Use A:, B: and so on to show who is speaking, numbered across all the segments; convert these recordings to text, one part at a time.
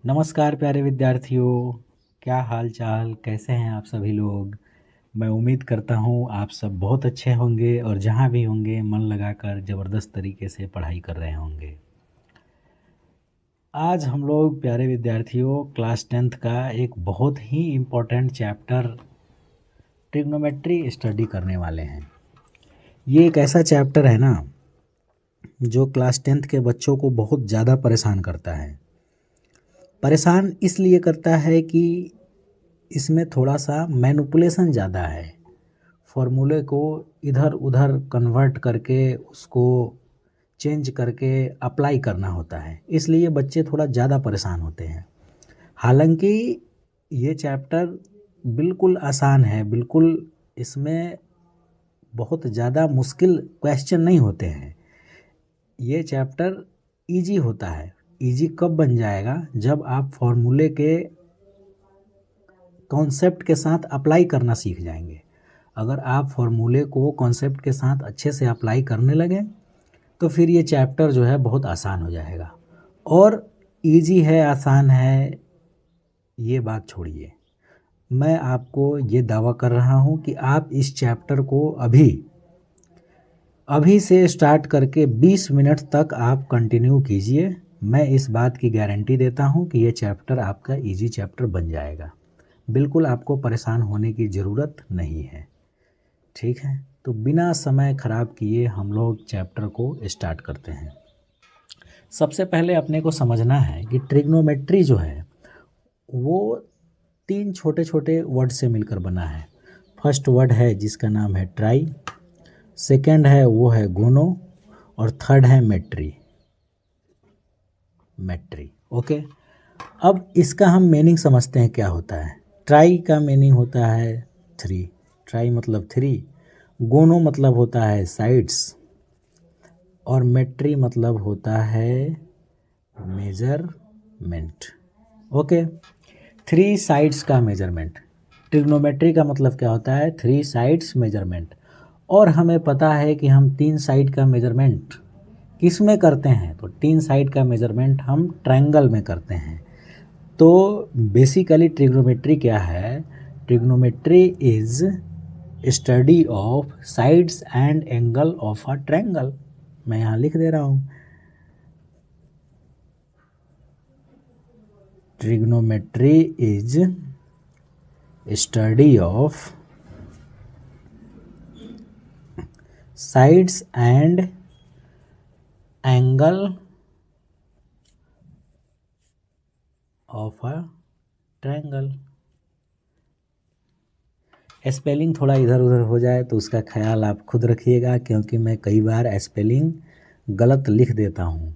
A: नमस्कार प्यारे विद्यार्थियों, क्या हाल चाल, कैसे हैं आप सभी लोग। मैं उम्मीद करता हूँ आप सब बहुत अच्छे होंगे और जहाँ भी होंगे मन लगाकर ज़बरदस्त तरीके से पढ़ाई कर रहे होंगे। आज हम लोग प्यारे विद्यार्थियों क्लास 10th का एक बहुत ही इम्पोर्टेंट चैप्टर ट्रिग्नोमेट्री स्टडी करने वाले हैं। ये एक ऐसा चैप्टर है ना जो क्लास 10th के बच्चों को बहुत ज़्यादा परेशान करता है। परेशान इसलिए करता है कि इसमें थोड़ा सा मैनिपुलेशन ज़्यादा है। फॉर्मूले को इधर उधर कन्वर्ट करके उसको चेंज करके अप्लाई करना होता है, इसलिए बच्चे थोड़ा ज़्यादा परेशान होते हैं। हालांकि ये चैप्टर बिल्कुल आसान है, बिल्कुल इसमें बहुत ज़्यादा मुश्किल क्वेश्चन नहीं होते हैं। ये चैप्टर इजी होता है। इजी कब बन जाएगा, जब आप फॉर्मूले के कॉन्सेप्ट के साथ अप्लाई करना सीख जाएंगे। अगर आप फॉर्मूले को कॉन्सेप्ट के साथ अच्छे से अप्लाई करने लगें तो फिर ये चैप्टर जो है बहुत आसान हो जाएगा। और इजी है आसान है ये बात छोड़िए, मैं आपको ये दावा कर रहा हूँ कि आप इस चैप्टर को अभी से स्टार्ट करके 20 मिनट तक आप कंटिन्यू कीजिए। मैं इस बात की गारंटी देता हूँ कि ये चैप्टर आपका इजी चैप्टर बन जाएगा। बिल्कुल आपको परेशान होने की ज़रूरत नहीं है, ठीक है। तो बिना समय ख़राब किए हम लोग चैप्टर को स्टार्ट करते हैं। सबसे पहले अपने को समझना है कि ट्रिग्नोमेट्री जो है वो 3 छोटे छोटे वर्ड से मिलकर बना है। फर्स्ट वर्ड है जिसका नाम है ट्राई, सेकंड है वो है गोनो, और थर्ड है मेट्री। ओके, अब इसका हम मीनिंग समझते हैं क्या होता है। ट्राई का मीनिंग होता है 3, ट्राई मतलब 3, गोनो मतलब होता है साइड्स, और मेट्री मतलब होता है मेजरमेंट। ओके, 3 साइड्स का मेजरमेंट। ट्रिग्नोमेट्री का मतलब क्या होता है, 3 साइड्स मेजरमेंट। और हमें पता है कि हम 3 साइड का मेजरमेंट किस में करते हैं, तो 3 साइड का मेजरमेंट हम ट्रायंगल में करते हैं। तो बेसिकली ट्रिग्नोमेट्री क्या है, trigonometry is study of sides and angle of a triangle. मैं यहाँ लिख दे रहा हूँ, trigonometry is study of sides and angle of a triangle. Spelling थोड़ा इधर उधर हो जाए तो उसका ख्याल आप खुद रखिएगा, क्योंकि मैं कई बार स्पेलिंग गलत लिख देता हूँ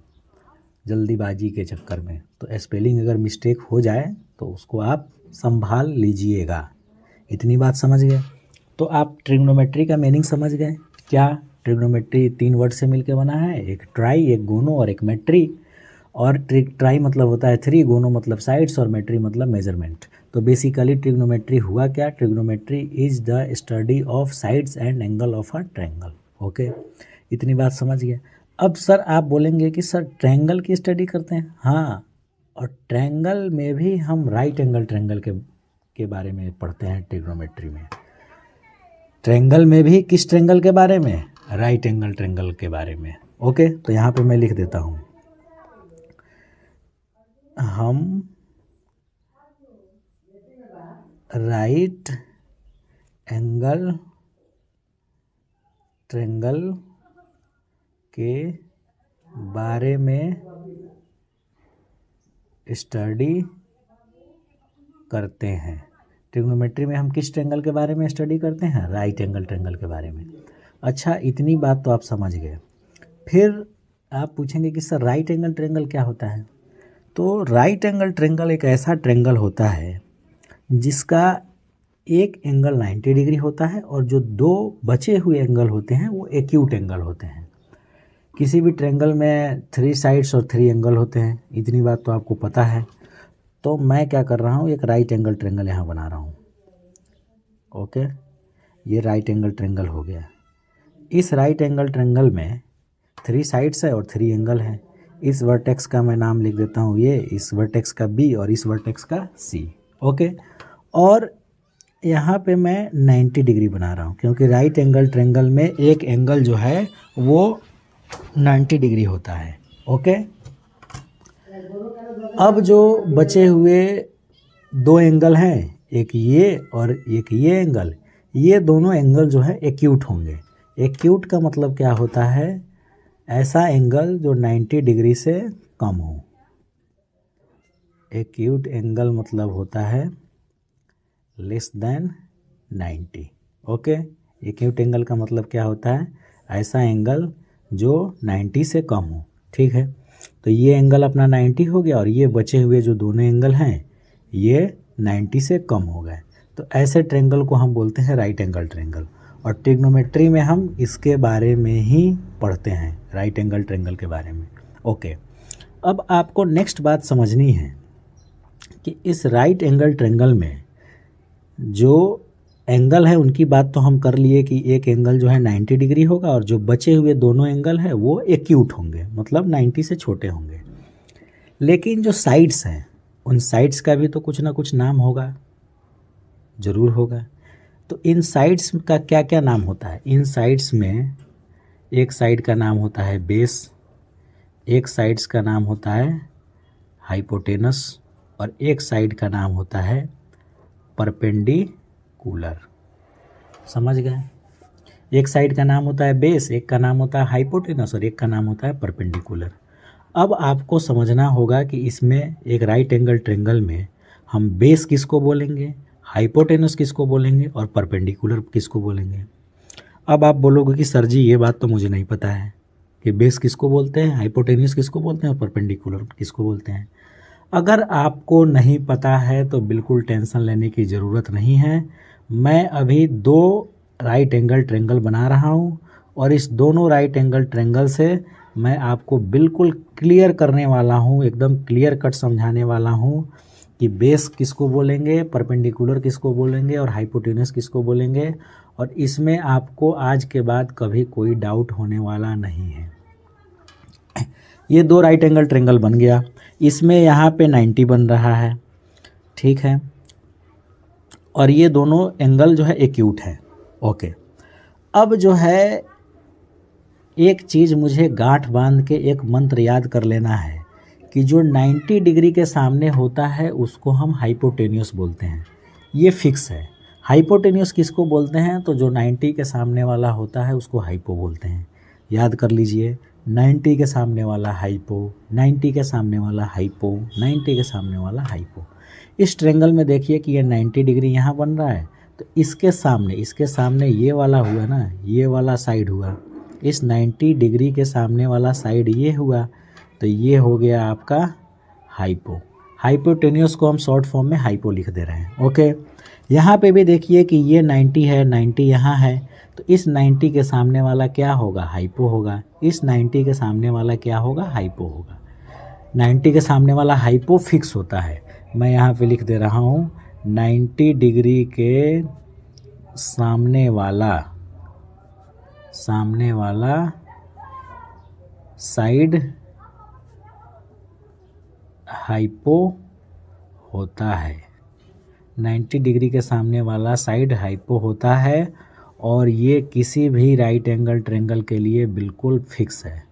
A: जल्दीबाजी के चक्कर में। तो स्पेलिंग अगर मिस्टेक हो जाए तो उसको आप संभाल लीजिएगा। इतनी बात समझ गए। तो आप ट्रिग्नोमेट्री का मीनिंग समझ गए। क्या ट्रिग्नोमेट्री 3 वर्ड से मिलकर बना है, एक ट्राई, एक गोनो और एक मेट्री। और ट्राई मतलब होता है 3, गोनो मतलब साइड्स, और मेट्री मतलब मेजरमेंट। तो बेसिकली ट्रिग्नोमेट्री हुआ क्या, trigonometry is the study of sides and angle of a triangle. Okay, इतनी बात समझ गए। अब सर आप बोलेंगे कि सर ट्रायंगल की स्टडी करते हैं। हाँ, और ट्रायंगल में भी हम राइट एंगल ट्रायंगल के बारे में पढ़ते हैं ट्रिग्नोमेट्री में। ट्रायंगल में भी किस ट्रायंगल के बारे में, राइट एंगल ट्रायंगल के बारे में। ओके, तो यहाँ पे मैं लिख देता हूँ, हम राइट एंगल ट्रायंगल के बारे में स्टडी करते हैं। ट्रिग्नोमेट्री में हम किस ट्रायंगल के बारे में स्टडी करते हैं, राइट एंगल ट्रायंगल के बारे में। अच्छा, इतनी बात तो आप समझ गए। फिर आप पूछेंगे कि सर राइट एंगल ट्रायंगल क्या होता है। तो राइट एंगल ट्रायंगल एक ऐसा ट्रायंगल होता है जिसका एक एंगल 90 डिग्री होता है, और जो 2 बचे हुए एंगल होते हैं वो एक्यूट एंगल होते हैं। किसी भी ट्रायंगल में 3 साइड्स और 3 एंगल होते हैं, इतनी बात तो आपको पता है। तो मैं क्या कर रहा हूँ, एक राइट एंगल ट्रायंगल यहाँ बना रहा हूँ। ओके, ये राइट एंगल ट्रायंगल हो गया। इस राइट एंगल ट्रायंगल में 3 साइड्स है और 3 एंगल है। इस वर्टेक्स का मैं नाम लिख देता हूँ ये, इस वर्टेक्स का बी और इस वर्टेक्स का सी। ओके, और यहाँ पे मैं 90 डिग्री बना रहा हूँ क्योंकि राइट एंगल ट्रायंगल में एक एंगल जो है वो 90 डिग्री होता है। ओके, अब जो बचे हुए दो एंगल हैं, एक ये और एक ये एंगल, ये दोनों एंगल जो है एक्यूट होंगे। एक्यूट का मतलब क्या होता है? ऐसा एंगल जो 90 डिग्री से कम हो। एक्यूट एंगल मतलब होता है less than 90। Okay, acute angle का मतलब क्या होता है? ऐसा एंगल जो 90 से कम हो। ठीक है, तो ये एंगल अपना 90 हो गया और ये बचे हुए जो दोनों एंगल हैं ये 90 से कम हो गए। तो ऐसे ट्रायंगल को हम बोलते हैं राइट एंगल ट्रायंगल, और ट्रिग्नोमेट्री में हम इसके बारे में ही पढ़ते हैं, राइट एंगल ट्रायंगल के बारे में। ओके, अब आपको नेक्स्ट बात समझनी है कि इस राइट एंगल ट्रायंगल में जो एंगल है उनकी बात तो हम कर लिए कि एक एंगल जो है 90 डिग्री होगा और जो बचे हुए दोनों एंगल है वो एक्यूट होंगे, मतलब 90 से छोटे होंगे। लेकिन जो साइड्स हैं उन साइड्स का भी तो कुछ ना कुछ नाम होगा, ज़रूर होगा। तो इन साइड्स का क्या क्या नाम होता है? इन साइड्स में एक साइड का नाम होता है बेस, एक साइड्स का नाम होता है हाइपोटेनस और एक साइड का नाम होता है परपेंडिकुलर। समझ गए? एक साइड का नाम होता है बेस, एक का नाम होता है हाइपोटेनस और एक का नाम होता है परपेंडिकुलर। अब आपको समझना होगा कि इसमें एक राइट एंगल ट्रायंगल में हम बेस किसको बोलेंगे, हाइपोटेनस किसको बोलेंगे और परपेंडिकुलर किसको बोलेंगे। अब आप बोलोगे कि सर जी ये बात तो मुझे नहीं पता है कि बेस किसको बोलते हैं, हाइपोटेनस किसको बोलते हैं और परपेंडिकुलर किसको बोलते हैं। अगर आपको नहीं पता है तो बिल्कुल टेंशन लेने की ज़रूरत नहीं है। मैं अभी दो राइट एंगल ट्रायंगल बना रहा हूँ और इस दोनों राइट एंगल ट्रायंगल से मैं आपको बिल्कुल क्लियर करने वाला हूँ, एकदम क्लियर कट समझाने वाला हूँ कि बेस किसको बोलेंगे, परपेंडिकुलर किसको बोलेंगे और हाइपोटेनस किसको बोलेंगे। और इसमें आपको आज के बाद कभी कोई डाउट होने वाला नहीं है। ये दो राइट एंगल ट्रायंगल बन गया, इसमें यहाँ पे 90 बन रहा है, ठीक है, और ये दोनों एंगल जो है एक्यूट है। ओके, अब जो है एक चीज़ मुझे गांठ बांध के एक मंत्र याद कर लेना है कि जो 90 डिग्री के सामने होता है उसको हम हाइपोटेन्यूस बोलते हैं, ये फिक्स है। हाइपोटेन्यूस किसको बोलते हैं? तो जो 90 के सामने वाला होता है उसको हाइपो बोलते हैं। याद कर लीजिए, 90 के सामने वाला हाइपो, 90 के सामने वाला हाइपो, 90 के सामने वाला हाइपो। इस ट्रायंगल में देखिए कि ये 90 डिग्री यहाँ बन रहा है, तो इसके सामने ये वाला हुआ ना, ये वाला साइड हुआ, इस 90 डिग्री के सामने वाला साइड ये हुआ, तो ये हो गया आपका हाइपो। हाइपोटेन्यूस को हम शॉर्ट फॉर्म में हाइपो लिख दे रहे हैं। ओके, यहाँ पे भी देखिए कि ये 90 है, 90 यहाँ है, तो इस 90 के सामने वाला क्या होगा? हाइपो होगा। इस 90 के सामने वाला क्या होगा? हाइपो होगा। 90 के सामने वाला हाइपो फिक्स होता है। मैं यहाँ पे लिख दे रहा हूँ 90 डिग्री के सामने वाला साइड हाइपो होता है। 90 डिग्री के सामने वाला साइड हाइपो होता है और ये किसी भी राइट एंगल ट्रायंगल के लिए बिल्कुल फिक्स है,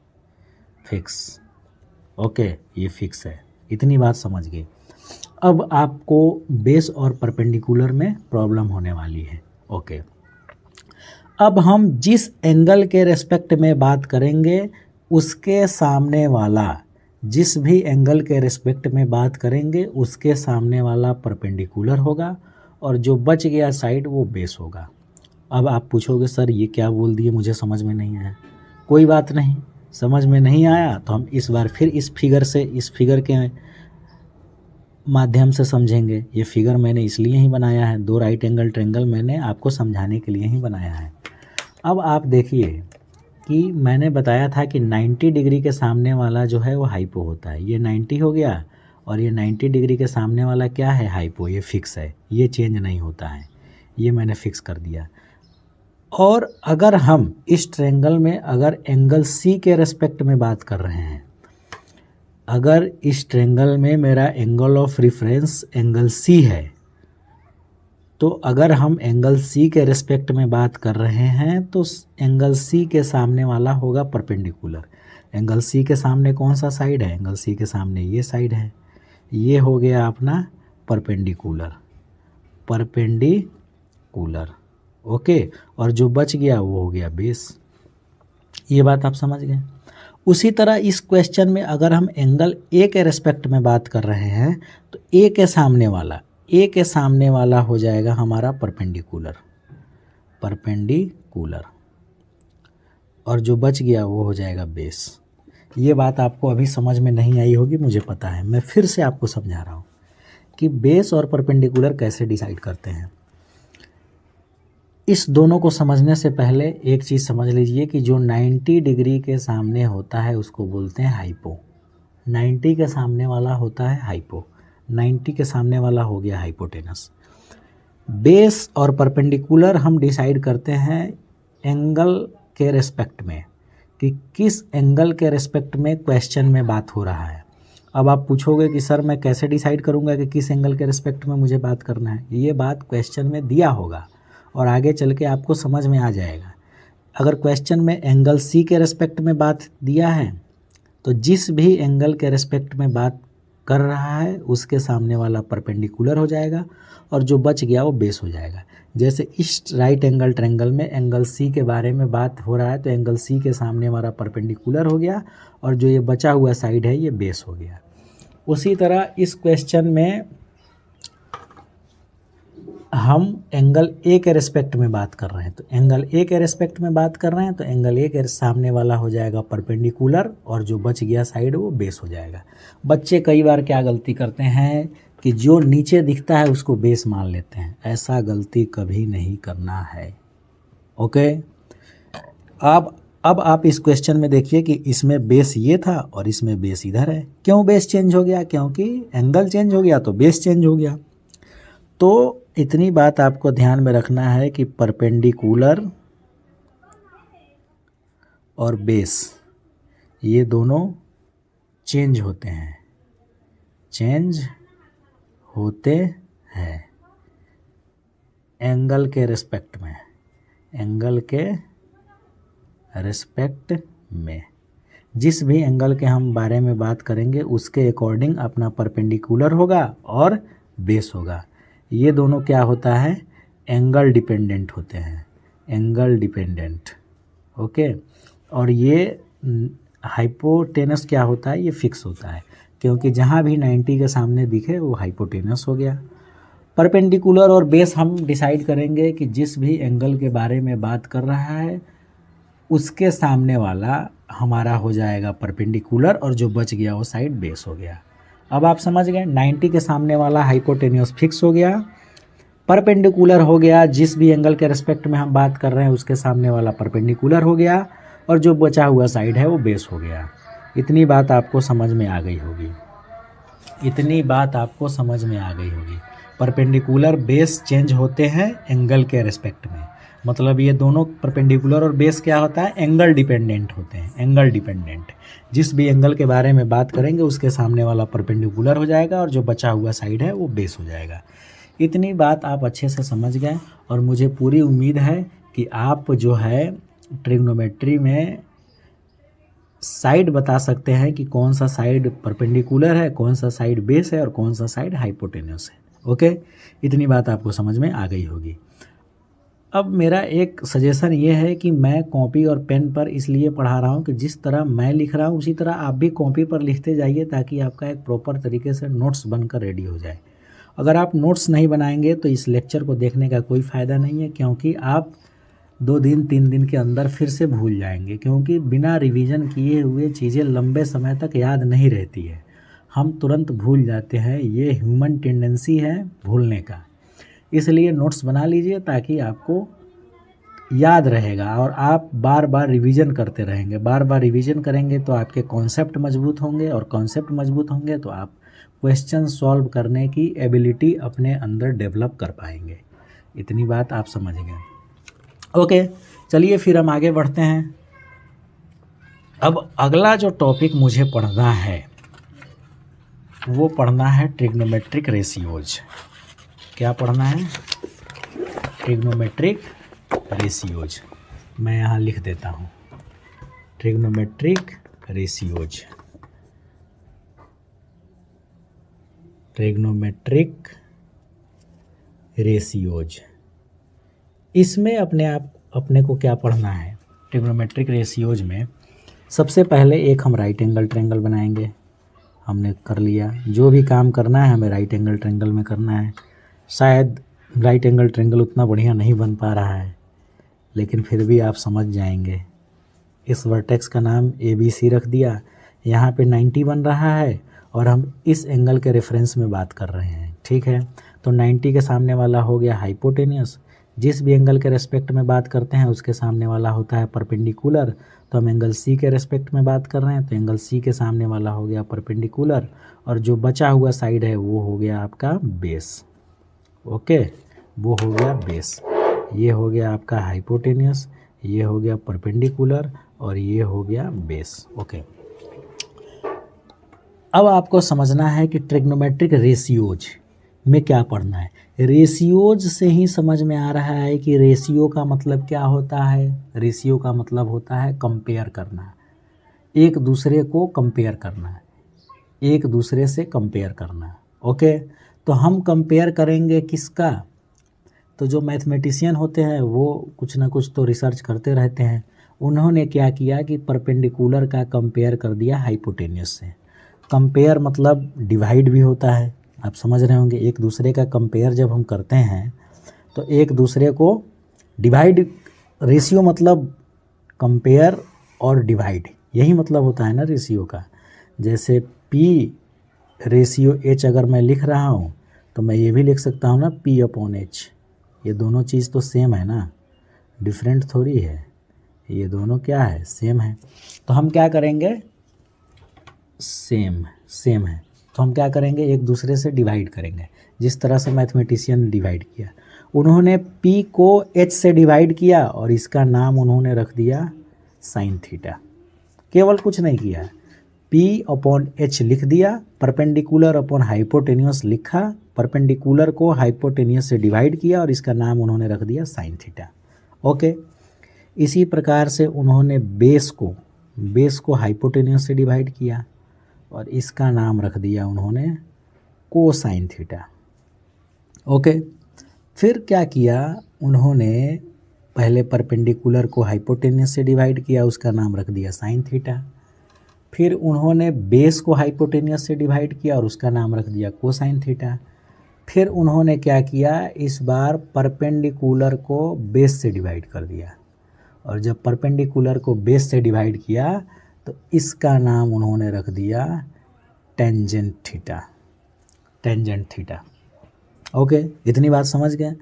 A: फिक्स। ओके, ये फिक्स है, इतनी बात समझ गए। अब आपको बेस और परपेंडिकुलर में प्रॉब्लम होने वाली है। ओके, अब हम जिस एंगल के रेस्पेक्ट में बात करेंगे उसके सामने वाला, जिस भी एंगल के रेस्पेक्ट में बात करेंगे उसके सामने वाला परपेंडिकुलर होगा और जो बच गया साइड वो बेस होगा। अब आप पूछोगे सर ये क्या बोल दिए, मुझे समझ में नहीं आया। कोई बात नहीं, समझ में नहीं आया तो हम इस बार फिर इस फिगर के माध्यम से समझेंगे। ये फिगर मैंने इसलिए ही बनाया है, दो राइट एंगल ट्रायंगल मैंने आपको समझाने के लिए ही बनाया है। अब आप देखिए कि मैंने बताया था कि 90 डिग्री के सामने वाला जो है वो हाइपो होता है। ये 90 हो गया और ये 90 डिग्री के सामने वाला क्या है? हाइपो। ये फिक्स है, ये चेंज नहीं होता है, ये मैंने फिक्स कर दिया। और अगर हम इस ट्रायंगल में अगर एंगल सी के रेस्पेक्ट में बात कर रहे हैं अगर इस ट्रायंगल में मेरा angle of reference angle C है, तो अगर हम एंगल सी के रिस्पेक्ट में बात कर रहे हैं तो एंगल सी के सामने वाला होगा परपेंडिकुलर। एंगल सी के सामने कौन सा साइड है? एंगल सी के सामने ये साइड है। ये हो गया अपना परपेंडिकुलर, परपेंडिकुलर। ओके, और जो बच गया वो हो गया बेस। ये बात आप समझ गए। उसी तरह इस क्वेश्चन में अगर हम एंगल ए के रिस्पेक्ट में बात कर रहे हैं तो ए के सामने वाला हो जाएगा हमारा परपेंडिकुलर, परपेंडिकुलर, और जो बच गया वो हो जाएगा बेस। ये बात आपको अभी समझ में नहीं आई होगी, मुझे पता है। मैं फिर से आपको समझा रहा हूँ कि बेस और परपेंडिकुलर कैसे डिसाइड करते हैं। इस दोनों को समझने से पहले एक चीज़ समझ लीजिए कि जो 90 डिग्री के सामने होता है उसको बोलते हैं हाइपो। 90 के सामने वाला होता है हाइपो, 90 के सामने वाला हो गया हाइपोटेनस। बेस और परपेंडिकुलर हम डिसाइड करते हैं एंगल के रिस्पेक्ट में, कि किस एंगल के रिस्पेक्ट में क्वेश्चन में बात हो रहा है। अब आप पूछोगे कि सर मैं कैसे डिसाइड करूंगा कि किस एंगल के रिस्पेक्ट में मुझे बात करना है? ये बात क्वेश्चन में दिया होगा और आगे चल के आपको समझ में आ जाएगा। अगर क्वेश्चन में एंगल सी के रिस्पेक्ट में बात दिया है तो जिस भी एंगल के रिस्पेक्ट में बात कर रहा है उसके सामने वाला परपेंडिकुलर हो जाएगा और जो बच गया वो बेस हो जाएगा। जैसे इस राइट एंगल ट्रायंगल में एंगल सी के बारे में बात हो रहा है तो एंगल सी के सामने वाला परपेंडिकुलर हो गया और जो ये बचा हुआ साइड है ये बेस हो गया। उसी तरह इस क्वेश्चन में हम एंगल ए के रिस्पेक्ट में बात कर रहे हैं तो एंगल ए के रिस्पेक्ट में बात कर रहे हैं तो एंगल ए के सामने वाला हो जाएगा परपेंडिकुलर और जो बच गया साइड वो बेस हो जाएगा। बच्चे कई बार क्या गलती करते हैं कि जो नीचे दिखता है उसको बेस मान लेते हैं। ऐसा गलती कभी नहीं करना है। ओके, अब आप इस क्वेश्चन में देखिए कि इसमें बेस ये था और इसमें बेस इधर है। क्यों बेस चेंज हो गया? क्योंकि एंगल चेंज हो गया तो बेस चेंज हो गया। तो इतनी बात आपको ध्यान में रखना है कि परपेंडिकुलर और बेस ये दोनों चेंज होते हैं, चेंज होते हैं एंगल के रिस्पेक्ट में, एंगल के रिस्पेक्ट में। जिस भी एंगल के हम बारे में बात करेंगे उसके अकॉर्डिंग अपना परपेंडिकुलर होगा और बेस होगा। ये दोनों क्या होता है? एंगल डिपेंडेंट होते हैं, एंगल डिपेंडेंट। ओके, और ये हाइपोटेनस क्या होता है? ये फिक्स होता है क्योंकि जहाँ भी 90 के सामने दिखे वो हाइपोटेनस हो गया। परपेंडिकुलर और बेस हम डिसाइड करेंगे कि जिस भी एंगल के बारे में बात कर रहा है उसके सामने वाला हमारा हो जाएगा परपेंडिकुलर और जो बच गया वो साइड बेस हो गया। अब आप समझ गए, 90 के सामने वाला हाइपोटेन्यूस फिक्स हो गया, परपेंडिकुलर हो गया, जिस भी एंगल के रिस्पेक्ट में हम बात कर रहे हैं उसके सामने वाला परपेंडिकुलर हो गया और जो बचा हुआ साइड है वो बेस हो गया। इतनी बात आपको समझ में आ गई होगी, इतनी बात आपको समझ में आ गई होगी। परपेंडिकुलर बेस चेंज होते हैं एंगल के रिस्पेक्ट में, मतलब ये दोनों परपेंडिकुलर और बेस क्या होता है? एंगल डिपेंडेंट होते हैं, एंगल डिपेंडेंट। जिस भी एंगल के बारे में बात करेंगे उसके सामने वाला परपेंडिकुलर हो जाएगा और जो बचा हुआ साइड है वो बेस हो जाएगा। इतनी बात आप अच्छे से समझ गए और मुझे पूरी उम्मीद है कि आप जो है ट्रिग्नोमेट्री में साइड बता सकते हैं कि कौन सा साइड परपेंडिकुलर है, कौन सा साइड बेस है और कौन सा साइड हाइपोटेन्यूस है। ओके, इतनी बात आपको समझ में आ गई होगी। अब मेरा एक सजेशन ये है कि मैं कॉपी और पेन पर इसलिए पढ़ा रहा हूँ कि जिस तरह मैं लिख रहा हूँ उसी तरह आप भी कॉपी पर लिखते जाइए ताकि आपका एक प्रॉपर तरीके से नोट्स बनकर रेडी हो जाए। अगर आप नोट्स नहीं बनाएंगे तो इस लेक्चर को देखने का कोई फ़ायदा नहीं है, क्योंकि आप 2 दिन 3 दिन के अंदर फिर से भूल जाएंगे, क्योंकि बिना रिवीजन किए हुए चीज़ें लंबे समय तक याद नहीं रहती है, हम तुरंत भूल जाते हैं। ये ह्यूमन टेंडेंसी है भूलने का। इसलिए नोट्स बना लीजिए ताकि आपको याद रहेगा और आप बार बार रिवीजन करते रहेंगे। बार बार रिवीजन करेंगे तो आपके कॉन्सेप्ट मजबूत होंगे और कॉन्सेप्ट मजबूत होंगे तो आप क्वेश्चन सॉल्व करने की एबिलिटी अपने अंदर डेवलप कर पाएंगे। इतनी बात आप समझ गए। ओके, चलिए फिर हम आगे बढ़ते हैं। अब अगला जो टॉपिक मुझे पढ़ना है वो पढ़ना है ट्रिग्नोमेट्रिक रेशियोज। क्या पढ़ना है? Trigonometric ratios. मैं यहाँ लिख देता हूँ, ट्रिग्नोमेट्रिक रेशियोज। ट्रिग्नोमेट्रिक रेशियोज, इसमें अपने को क्या पढ़ना है? ट्रिग्नोमेट्रिक रेशियोज में सबसे पहले एक हम राइट एंगल ट्रायंगल बनाएंगे। हमने कर लिया, जो भी काम करना है हमें राइट एंगल ट्रायंगल में करना है। शायद राइट एंगल ट्रायंगल उतना बढ़िया नहीं बन पा रहा है, लेकिन फिर भी आप समझ जाएंगे। इस वर्टेक्स का नाम ABC रख दिया, यहाँ पे 90 बन रहा है और हम इस एंगल के रेफरेंस में बात कर रहे हैं, ठीक है। तो 90 के सामने वाला हो गया हाइपोटेनियस। जिस भी एंगल के रेस्पेक्ट में बात करते हैं उसके सामने वाला होता है परपेंडिकुलर। तो हम एंगल C के रेस्पेक्ट में बात कर रहे हैं, तो एंगल C के सामने वाला हो गया परपेंडिकुलर, और जो बचा हुआ साइड है वो हो गया आपका बेस। ओके, वो हो गया बेस। ये हो गया आपका हाइपोटेनियस, ये हो गया परपेंडिकुलर, और ये हो गया बेस। ओके, अब आपको समझना है कि ट्रिग्नोमेट्रिक रेशियोज में क्या पढ़ना है। रेशियोज से ही समझ में आ रहा है कि रेशियो का मतलब क्या होता है। रेशियो का मतलब होता है कंपेयर करना, एक दूसरे को कंपेयर करना, एक दूसरे से कंपेयर करना। ओके, तो हम कंपेयर करेंगे किसका? तो जो मैथमेटिशियन होते हैं वो कुछ ना कुछ तो रिसर्च करते रहते हैं। उन्होंने क्या किया कि परपेंडिकुलर का कंपेयर कर दिया हाइपोटेनियस से। कंपेयर मतलब डिवाइड भी होता है, आप समझ रहे होंगे। एक दूसरे का कंपेयर जब हम करते हैं तो एक दूसरे को डिवाइड, रेशियो मतलब कंपेयर और डिवाइड, यही मतलब होता है ना रेशियो का। जैसे P रेशियो H अगर मैं लिख रहा हूँ तो मैं ये भी लिख सकता हूँ ना P/H। ये दोनों चीज़ तो सेम है ना, डिफरेंट थोड़ी है, ये दोनों क्या है? सेम है। तो हम क्या करेंगे? सेम है तो हम क्या करेंगे? एक दूसरे से डिवाइड करेंगे, जिस तरह से मैथमेटिशियन ने डिवाइड किया। उन्होंने P को H से डिवाइड किया और इसका नाम उन्होंने रख दिया साइन थीटा। केवल कुछ नहीं किया, P/H लिख दिया, परपेंडिकुलर अपॉन हाइपोटेनियस लिखा, परपेंडिकुलर को हाइपोटेनियस से डिवाइड किया और इसका नाम उन्होंने रख दिया साइन थीटा। ओके, इसी प्रकार से उन्होंने बेस को हाइपोटेनियस से डिवाइड किया और इसका नाम रख दिया उन्होंने कोसाइन थीटा। ओके, फिर क्या किया उन्होंने? पहले परपेंडिकुलर को हाइपोटेनियस से डिवाइड किया, उसका नाम रख दिया साइन थीटा। फिर उन्होंने बेस को हाइपोटेनियस से डिवाइड किया और उसका नाम रख दिया कोसाइन थीटा। फिर उन्होंने क्या किया? इस बार परपेंडिकुलर को बेस से डिवाइड कर दिया, और जब परपेंडिकुलर को बेस से डिवाइड किया तो इसका नाम उन्होंने रख दिया टेंजेंट थीटा। ओके, इतनी बात समझ गए।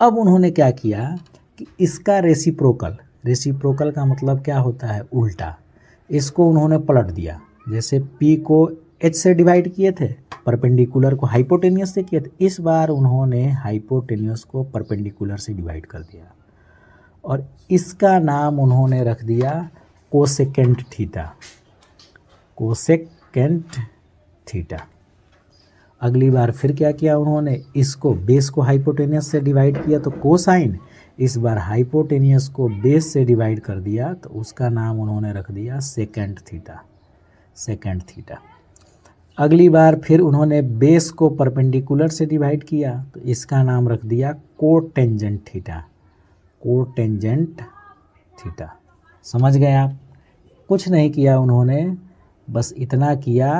A: अब उन्होंने क्या किया कि इसका रेसिप्रोकल का मतलब क्या होता है? उल्टा। इसको उन्होंने पलट दिया। जैसे P को H से डिवाइड किए थे, परपेंडिकुलर को हाइपोटेनियस से किए थे, इस बार उन्होंने हाइपोटेनियस को परपेंडिकुलर से डिवाइड कर दिया और इसका नाम उन्होंने रख दिया कोसेकेंट थीटा। अगली बार फिर क्या किया उन्होंने? इसको बेस को हाइपोटेनियस से डिवाइड किया तो कोसाइन, इस बार हाइपोटेनियस को बेस से डिवाइड कर दिया तो उसका नाम उन्होंने रख दिया सेकेंट थीटा। अगली बार फिर उन्होंने बेस को परपेंडिकुलर से डिवाइड किया तो इसका नाम रख दिया कोटेंजेंट थीटा। समझ गए आप? कुछ नहीं किया उन्होंने, बस इतना किया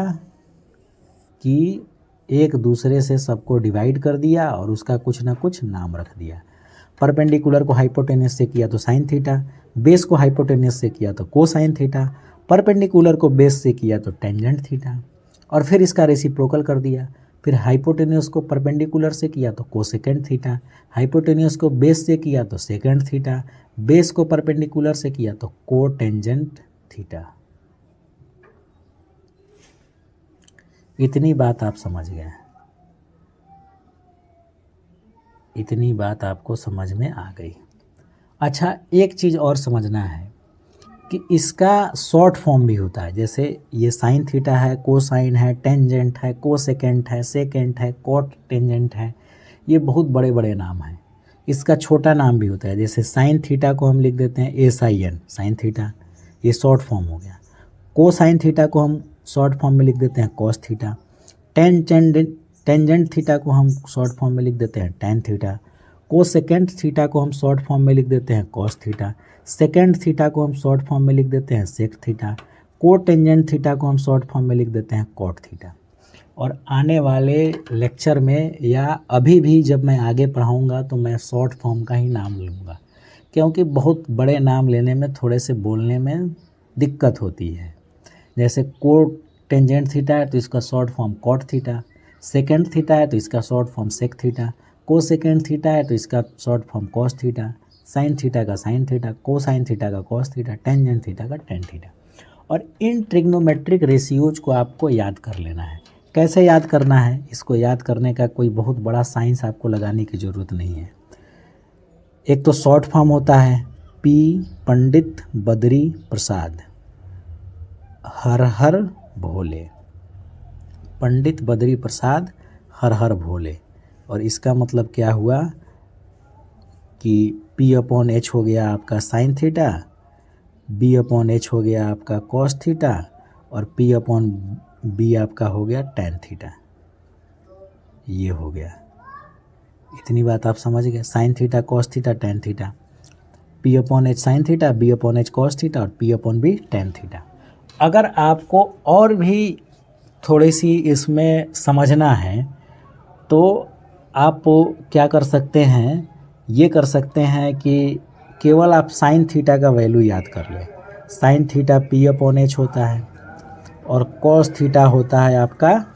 A: कि एक दूसरे से सबको डिवाइड कर दिया और उसका कुछ ना कुछ नाम रख दिया। परपेंडिकुलर को हाइपोटेनियस से किया तो साइन थीटा, बेस को हाइपोटेनियस से किया तो कोसाइन थीटा, परपेंडिकुलर को बेस से किया तो टेंजेंट थीटा, और फिर इसका रेसिप्रोकल कर दिया। फिर हाइपोटेनियस को परपेंडिकुलर से किया तो कोसेकेंट थीटा, हाइपोटेनियस को बेस से किया तो सेकेंड थीटा, बेस को परपेंडिकुलर से किया तो कोटेंजेंट थीटा। इतनी बात आप समझ गए, इतनी बात आपको समझ में आ गई। अच्छा, एक चीज़ और समझना है कि इसका शॉर्ट फॉर्म भी होता है। जैसे ये साइन थीटा है, कोसाइन है, टेंजेंट है, कोसेकेंट है, सेकेंट है, कोट टेंजेंट है, ये बहुत बड़े बड़े नाम हैं। इसका छोटा नाम भी होता है, जैसे साइन थीटा को हम लिख देते हैं SIN, साइन थीटा, ये शॉर्ट फॉर्म हो गया। कोसाइन थीटा को हम शॉर्ट फॉर्म में लिख देते हैं कॉस थीटा। टेंजेंट थीटा को हम शॉर्ट फॉर्म में लिख देते हैं टेन थीटा। कोसेकेंट थीटा को हम शॉर्ट फॉर्म में लिख देते हैं कॉस थीटा। सेकेंड थीटा को हम शॉर्ट फॉर्म में लिख देते हैं सेक थीटा। कोटेंजेंट थीटा को हम शॉर्ट फॉर्म में लिख देते हैं कॉट थीटा। और आने वाले लेक्चर में या अभी भी जब मैं आगे पढ़ाऊँगा तो मैं शॉर्ट फॉर्म का ही नाम लूँगा, क्योंकि बहुत बड़े नाम लेने में थोड़े से बोलने में दिक्कत होती है। जैसे कोट टेंजेंट थीटा है तो इसका short form cot theta, second theta है तो इसका short form sec theta, cosecant theta है तो इसका short form cos theta, sine theta का साइन थीटा, कोसाइन थीटा का कॉस थीटा, टेंजेंट थीटा का टेन थीटा। और इन ट्रिग्नोमेट्रिक रेशियोज को आपको याद कर लेना है। कैसे याद करना है, इसको याद करने का कोई बहुत बड़ा साइंस आपको लगाने की ज़रूरत नहीं है। एक तो शॉर्ट फॉर्म होता है P पंडित बद्री प्रसाद, हर हर भोले, पंडित बद्री प्रसाद हर हर भोले। और इसका मतलब क्या हुआ कि P/H हो गया आपका साइन थीटा, B/H हो गया आपका कॉस थीटा और P/B आपका हो गया टेन थीटा। ये हो गया, इतनी बात आप समझ गए। Sine theta cos theta tan theta, P/H sine theta, B/H cos theta और P/B टेन थीटा। अगर आपको और भी थोड़ी सी इसमें समझना है तो आप क्या कर सकते हैं, ये कर सकते हैं कि केवल आप साइन थीटा का वैल्यू याद कर लें। साइन थीटा P/H होता है और कॉस थीटा होता है आपका,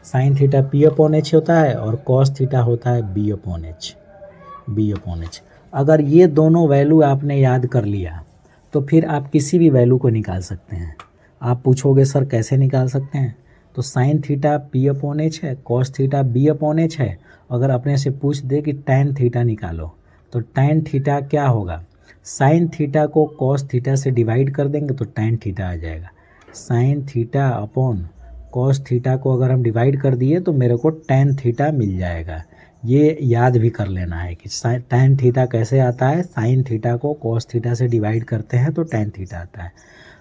A: साइन थीटा P/H होता है और कॉस थीटा होता है B/H। अगर ये दोनों वैल्यू आपने याद कर लिया तो फिर आप किसी भी वैल्यू को निकाल सकते हैं। आप पूछोगे सर कैसे निकाल सकते हैं, तो साइन थीटा P/H है, कॉस थीटा B/H है। अगर अपने से पूछ दे कि टैन थीटा निकालो तो टैन थीटा क्या होगा, साइन थीटा को कॉस थीटा से डिवाइड कर देंगे तो टैन थीटा आ जाएगा। Sine theta upon cos theta को अगर हम डिवाइड कर दिए तो मेरे को टैन थीटा मिल जाएगा। ये याद भी कर लेना है कि टैन थीटा कैसे आता है, साइन थीटा को कॉस थीटा से डिवाइड करते हैं तो टैन थीटा आता है।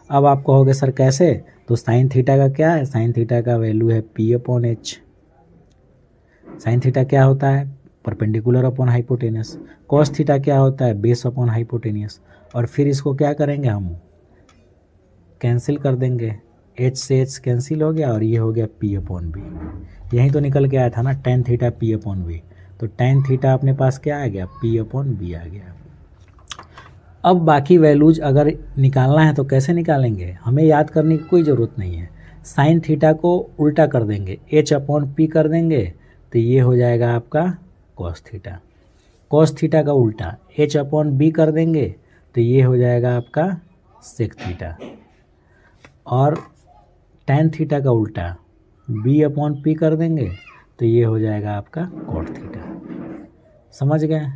A: अब आप कहोगे सर कैसे, तो साइन थीटा का क्या है, साइन थीटा का वैल्यू है P/H। साइन थीटा क्या होता है, perpendicular upon hypotenuse. Cos theta क्या होता है, बेस अपॉन हाइपोटेनस। और फिर इसको क्या करेंगे, हम कैंसिल कर देंगे, H से H कैंसिल हो गया और ये हो गया P/B। यहीं तो निकल के आया था ना टेन थीटा P/B, तो टेन थीटा अपने पास क्या आ गया, P/B आ गया। अब बाकी वैल्यूज अगर निकालना है तो कैसे निकालेंगे, हमें याद करने की कोई ज़रूरत नहीं है। साइन थीटा को उल्टा कर देंगे, H/P कर देंगे तो ये हो जाएगा आपका कॉस थीटा। कॉस थीटा का उल्टा H/B कर देंगे तो ये हो जाएगा आपका सेक थीटा। और टैन थीटा का उल्टा B/P कर देंगे तो ये हो जाएगा आपका कॉट थीटा। समझ गए,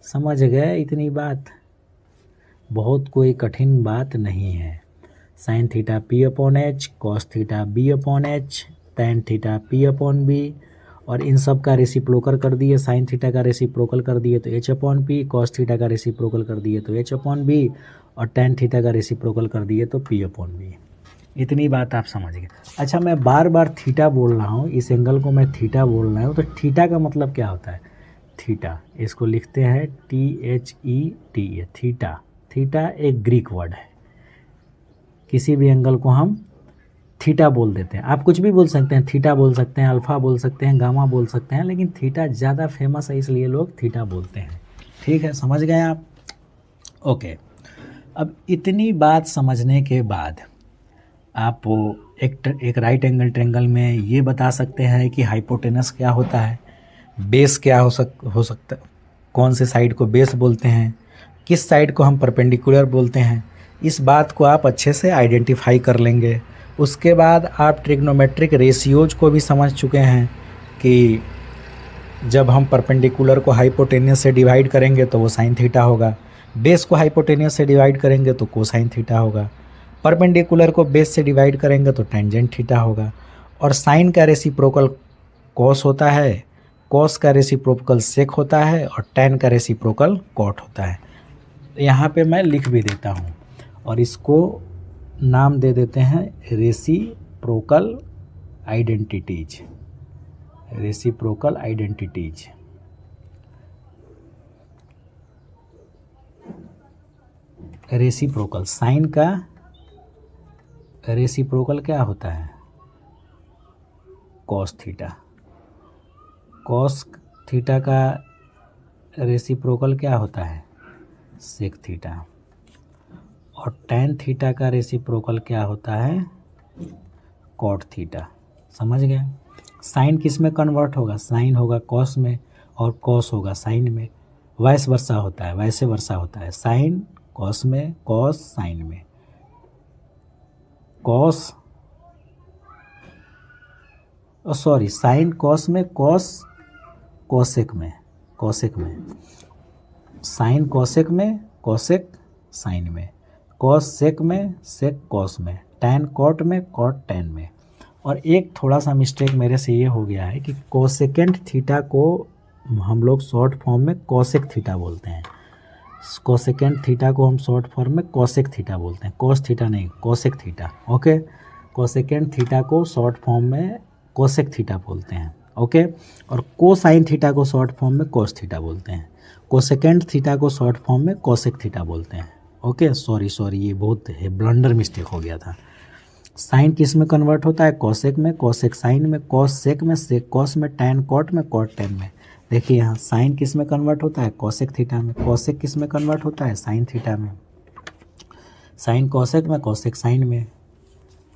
A: समझ गए इतनी बात, बहुत कोई कठिन बात नहीं है। Sine theta P/H, cos theta B/H, tan theta P/B और इन सब का रेसिप्रोकल कर दिए। साइन थीटा का रेसिप्रोकल कर दिए तो H/P, कॉस थीटा का रेसिप्रोकल कर दिए तो H/B और टैन थीटा का रेसिप्रोकल कर दिए तो P/B। इतनी बात आप समझ गए। अच्छा, मैं बार बार थीटा बोल रहा हूँ, इस एंगल को मैं थीटा बोल रहा हूँ, तो थीटा का मतलब क्या होता है, थीटा इसको लिखते हैं THETA, थीटा। थीटा एक ग्रीक वर्ड है, किसी भी एंगल को हम थीटा बोल देते हैं। आप कुछ भी बोल सकते हैं, थीटा बोल सकते हैं, अल्फ़ा बोल सकते हैं, गामा बोल सकते हैं, लेकिन थीटा ज़्यादा फेमस है इसलिए लोग थीटा बोलते हैं। ठीक है, समझ गए आप। ओके, अब इतनी बात समझने के बाद आप एक राइट एंगल ट्रायंगल में ये बता सकते हैं कि हाइपोटेनस क्या होता है, बेस क्या हो सकता है, कौन से साइड को बेस बोलते हैं, किस साइड को हम परपेंडिकुलर बोलते हैं। इस बात को आप अच्छे से आइडेंटिफाई कर लेंगे। उसके बाद आप ट्रिग्नोमेट्रिक रेशियोज को भी समझ चुके हैं कि जब हम परपेंडिकुलर को हाइपोटेनस से डिवाइड करेंगे तो वो साइन थीटा होगा, बेस को हाइपोटेनियस से डिवाइड करेंगे तो कोसाइन थीटा होगा, परपेंडिकुलर को बेस से डिवाइड करेंगे तो टेंजेंट थीटा होगा, और साइन का रेसिप्रोकल कॉस होता है, कॉस का रेसिप्रोकल सेक होता है, और टेन का रेसिप्रोकल कॉट होता है। यहाँ पे मैं लिख भी देता हूँ और इसको नाम दे देते हैं reciprocal identities, reciprocal identities. Reciprocal, sine का रेसिप्रोकल क्या होता है? Cos theta. कॉस थीटा का रेसिप्रोकल क्या होता है? Sec theta. और टेन थीटा का रेसिप्रोकल क्या होता है? Cot theta. समझ गए? साइन किस में कन्वर्ट होगा? साइन होगा कॉस में और कॉस होगा साइन में, वैसे वर्सा होता है, वैसे वर्सा होता है। साइन कॉस में, कॉस साइन में, कॉस सॉरी साइन कॉस में, कॉस कोसेक में, कोसेक में, साइन कोसेक में, कोसेक साइन में, कॉस सेक में, सेक कॉस में, टैन कॉट में, कॉट टैन में। और एक थोड़ा सा मिस्टेक मेरे से ये हो गया है कि कोसेकेंट थीटा को हम लोग शॉर्ट फॉर्म में कोसेक थीटा बोलते हैं। कोसेकेंट थीटा को हम शॉर्ट फॉर्म में कोसेक थीटा बोलते हैं, कोस थीटा नहीं, cosec theta. Okay, cosecant theta को शॉर्ट फॉर्म में कोसेक थीटा बोलते हैं। ओके, और कोसाइन थीटा को शॉर्ट फॉर्म में कोस थीटा बोलते हैं। कोसेकेंट थीटा को शॉर्ट फॉर्म में कोसेक थीटा बोलते हैं। ओके, सॉरी ये बहुत ब्लंडर मिस्टेक हो गया था। साइन किस में कन्वर्ट होता है? कोसेक में, कोसेक साइन में, कोस सेक में, सेक कॉस में, टैन कॉट में, कॉट टैन में। देखिए यहाँ साइन किस में कन्वर्ट होता है? कोसेक थीटा में। कोसेक किस में कन्वर्ट होता है? साइन थीटा में। साइन कोसेक में, कोसेक साइन में,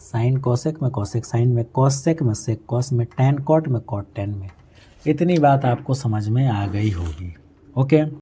A: साइन कोसेक में, कोसेक साइन में, कॉस सेक में, सेक कॉस में, टैन कॉट में, कॉट टैन में। इतनी बात आपको समझ में आ गई होगी। ओके।